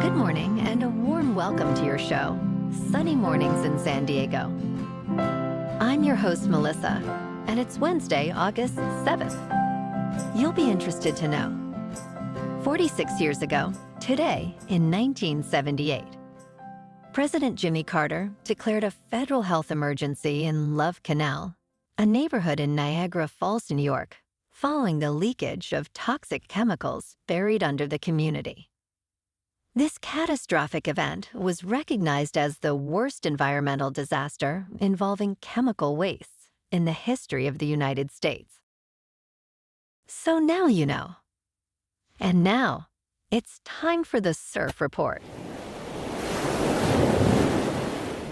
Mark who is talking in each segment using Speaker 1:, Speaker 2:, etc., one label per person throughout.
Speaker 1: Good morning and a warm welcome to your show, Sunny Mornings in San Diego. I'm your host, Melissa, and it's Wednesday, August 7th. You'll be interested to know. 46 years ago, today in 1978, President Jimmy Carter declared a federal health emergency in Love Canal, a neighborhood in Niagara Falls, New York, following the leakage of toxic chemicals buried under the community. This catastrophic event was recognized as the worst environmental disaster involving chemical wastes in the history of the United States. So now you know. And now, it's time for the Surf Report.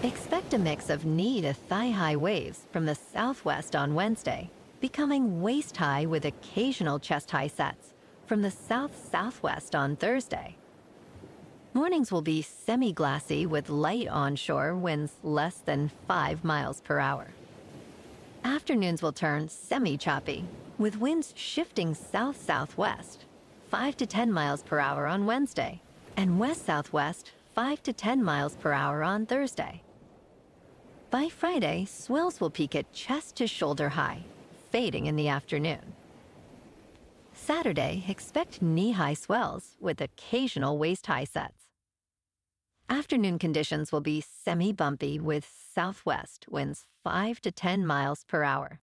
Speaker 1: Expect a mix of knee to thigh-high waves from the southwest on Wednesday, becoming waist-high with occasional chest-high sets from the south-southwest on Thursday. Mornings will be semi-glassy with light onshore winds less than 5 miles per hour. Afternoons will turn semi-choppy, with winds shifting south-southwest, 5 to 10 miles per hour on Wednesday, and west-southwest, 5 to 10 miles per hour on Thursday. By Friday, swells will peak at chest to shoulder high, fading in the afternoon. Saturday, expect knee-high swells with occasional waist-high sets. Afternoon conditions will be semi-bumpy with southwest winds 5 to 10 miles per hour.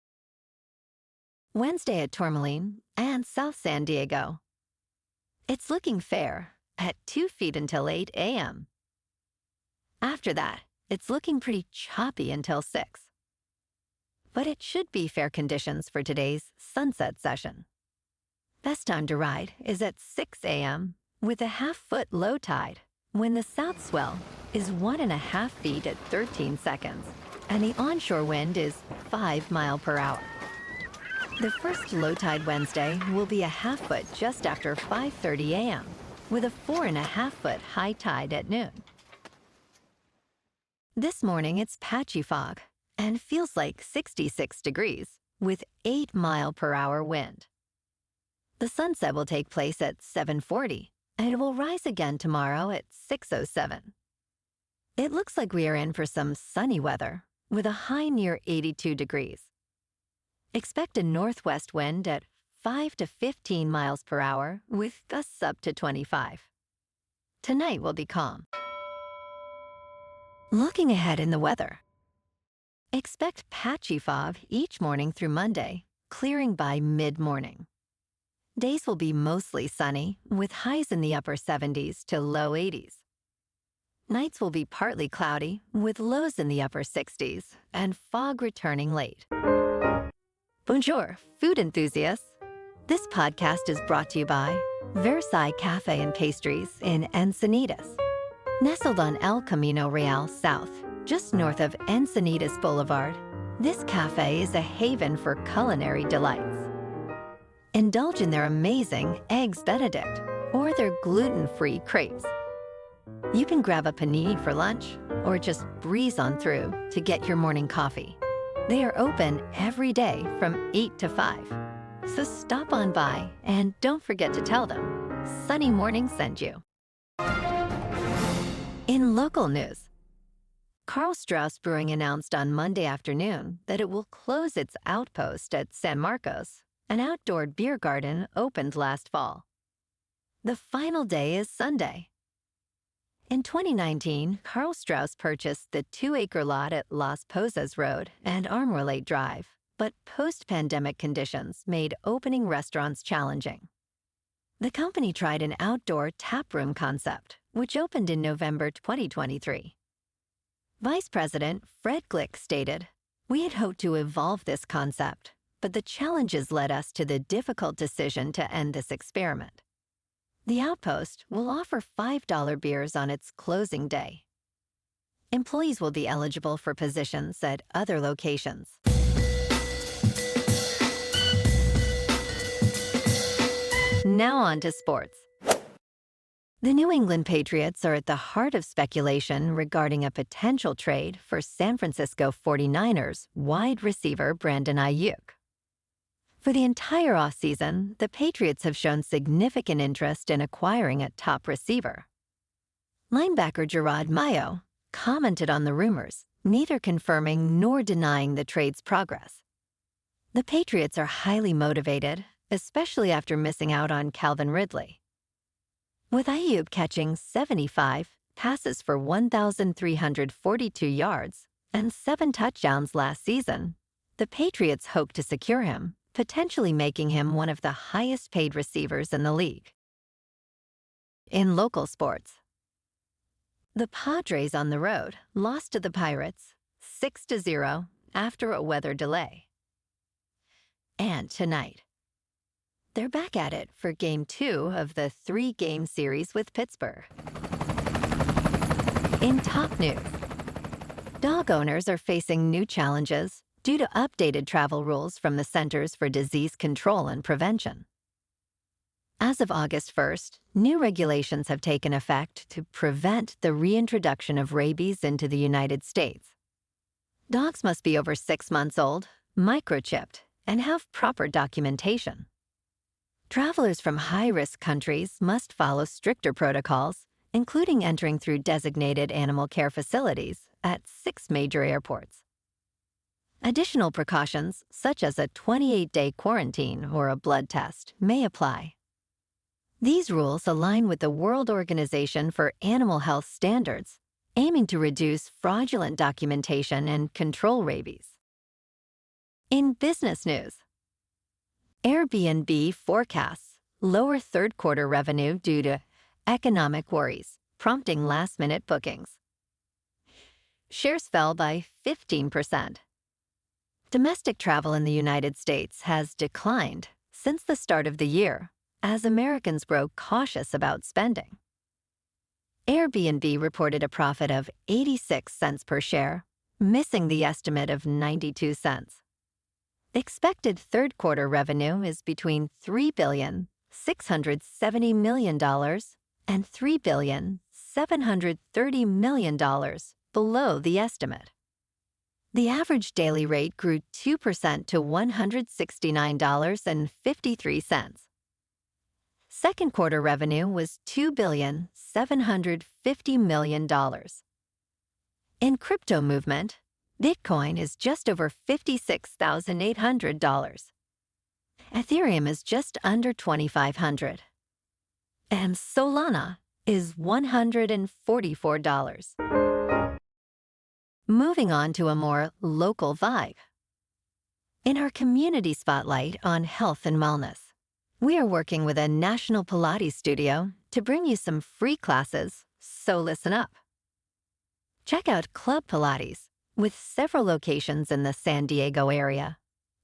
Speaker 1: Wednesday at Tourmaline and South San Diego. It's looking fair at 2 feet until 8 a.m. After that, it's looking pretty choppy until 6. But it should be fair conditions for today's sunset session. Best time to ride is at 6 a.m. with a half-foot low tide when the south swell is 1.5 feet at 13 seconds and the onshore wind is 5 miles per hour. The first low tide Wednesday will be a half-foot just after 5:30 a.m. with a 4.5-foot high tide at noon. This morning it's patchy fog and feels like 66 degrees with 8 mile per hour wind. The sunset will take place at 7:40, and it will rise again tomorrow at 6:07. It looks like we are in for some sunny weather, with a high near 82 degrees. Expect a northwest wind at 5 to 15 miles per hour, with gusts up to 25. Tonight will be calm. Looking ahead in the weather. Expect patchy fog each morning through Monday, clearing by mid-morning. Days will be mostly sunny, with highs in the upper 70s to low 80s. Nights will be partly cloudy, with lows in the upper 60s, and fog returning late. Bonjour, food enthusiasts. This podcast is brought to you by Versailles Cafe and Pastries in Encinitas. Nestled on El Camino Real South, just north of Encinitas Boulevard, this cafe is a haven for culinary delights. Indulge in their amazing Eggs Benedict or their gluten-free crepes. You can grab a panini for lunch or just breeze on through to get your morning coffee. They are open every day from 8 to 5. So stop on by and don't forget to tell them Sunny Morning sent you. In local news, Karl Strauss Brewing announced on Monday afternoon that it will close its Outpost at San Marcos, an outdoor beer garden opened last fall. The final day is Sunday. In 2019, Karl Strauss purchased the 2-acre lot at Las Posas Road and Armorlate Drive, but post-pandemic conditions made opening restaurants challenging. The company tried an outdoor taproom concept, which opened in November 2023. Vice President Fred Glick stated, "We had hoped to evolve this concept, but the challenges led us to the difficult decision to end this experiment." The Outpost will offer $5 beers on its closing day. Employees will be eligible for positions at other locations. Now on to sports. The New England Patriots are at the heart of speculation regarding a potential trade for San Francisco 49ers wide receiver Brandon Aiyuk. For the entire offseason, the Patriots have shown significant interest in acquiring a top receiver. Linebacker Gerard Mayo commented on the rumors, neither confirming nor denying the trade's progress. The Patriots are highly motivated, especially after missing out on Calvin Ridley. With Aiyuk catching 75 passes for 1,342 yards and 7 touchdowns last season, the Patriots hope to secure him, potentially making him one of the highest-paid receivers in the league. In local sports, the Padres on the road lost to the Pirates 6-0 after a weather delay. And tonight, they're back at it for Game 2 of the 3-game series with Pittsburgh. In top news, dog owners are facing new challenges due to updated travel rules from the Centers for Disease Control and Prevention. As of August 1st, new regulations have taken effect to prevent the reintroduction of rabies into the United States. Dogs must be over 6 months old, microchipped, and have proper documentation. Travelers from high-risk countries must follow stricter protocols, including entering through designated animal care facilities at 6 major airports. Additional precautions, such as a 28-day quarantine or a blood test, may apply. These rules align with the World Organization for Animal Health standards, aiming to reduce fraudulent documentation and control rabies. In business news, Airbnb forecasts lower third-quarter revenue due to economic worries, prompting last-minute bookings. Shares fell by 15%. Domestic travel in the United States has declined since the start of the year as Americans grow cautious about spending. Airbnb reported a profit of 86 cents per share, missing the estimate of 92 cents. Expected third-quarter revenue is between $3,670 million and $3,730 million below the estimate. The average daily rate grew 2% to $169.53. Second-quarter revenue was $2,750 million. In crypto movement, Bitcoin is just over $56,800. Ethereum is just under $2,500. And Solana is $144. Moving on to a more local vibe. In our community spotlight on health and wellness, we are working with a national Pilates studio to bring you some free classes, so listen up. Check out Club Pilates, with several locations in the San Diego area.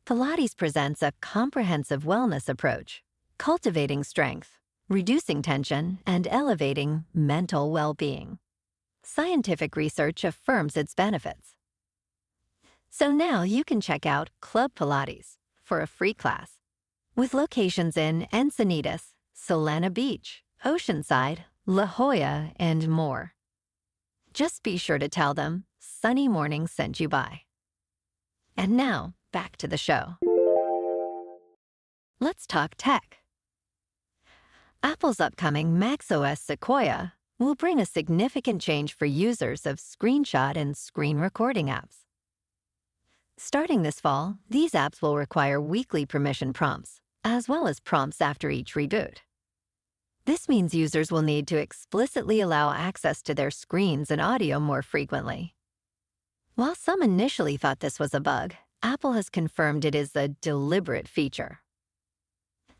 Speaker 1: Pilates presents a comprehensive wellness approach, cultivating strength, reducing tension, and elevating mental well-being. Scientific research affirms its benefits. So now you can check out Club Pilates for a free class, with locations in Encinitas, Solana Beach, Oceanside, La Jolla, and more. Just be sure to tell them Sunny Morning sent you by. And now, back to the show. Let's talk tech. Apple's upcoming macOS Sequoia will bring a significant change for users of screenshot and screen recording apps. Starting this fall, these apps will require weekly permission prompts, as well as prompts after each reboot. This means users will need to explicitly allow access to their screens and audio more frequently. While some initially thought this was a bug, Apple has confirmed it is a deliberate feature.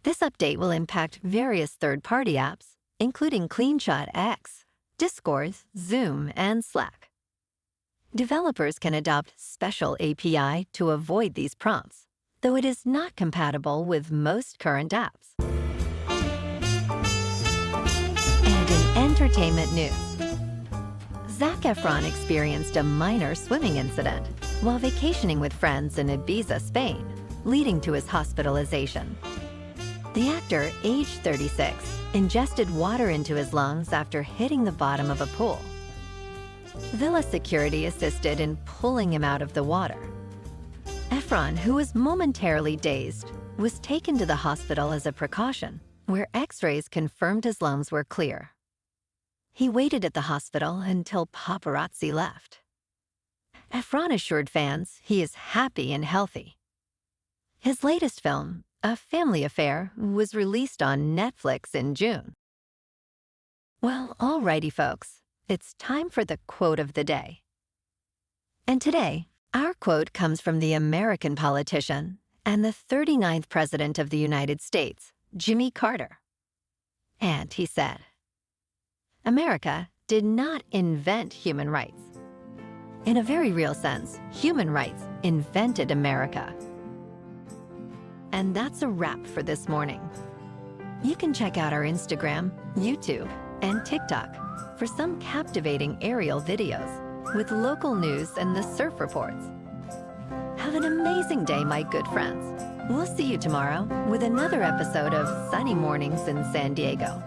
Speaker 1: This update will impact various third-party apps, including CleanShot X, Discord, Zoom, and Slack. Developers can adopt special API to avoid these prompts, though it is not compatible with most current apps. And in entertainment news, Zac Efron experienced a minor swimming incident while vacationing with friends in Ibiza, Spain, leading to his hospitalization. The actor, aged 36, ingested water into his lungs after hitting the bottom of a pool. Villa security assisted in pulling him out of the water. Effron, who was momentarily dazed, was taken to the hospital as a precaution, where X-rays confirmed his lungs were clear. He waited at the hospital until paparazzi left. Effron assured fans he is happy and healthy. His latest film, A Family Affair, was released on Netflix in June. Well, alrighty, folks, it's time for the quote of the day. And today, our quote comes from the American politician and the 39th President of the United States, Jimmy Carter. And he said, "America did not invent human rights. In a very real sense, human rights invented America." And that's a wrap for this morning. You can check out our Instagram, YouTube, and TikTok for some captivating aerial videos with local news and the surf reports. Have an amazing day, my good friends. We'll see you tomorrow with another episode of Sunny Mornings in San Diego.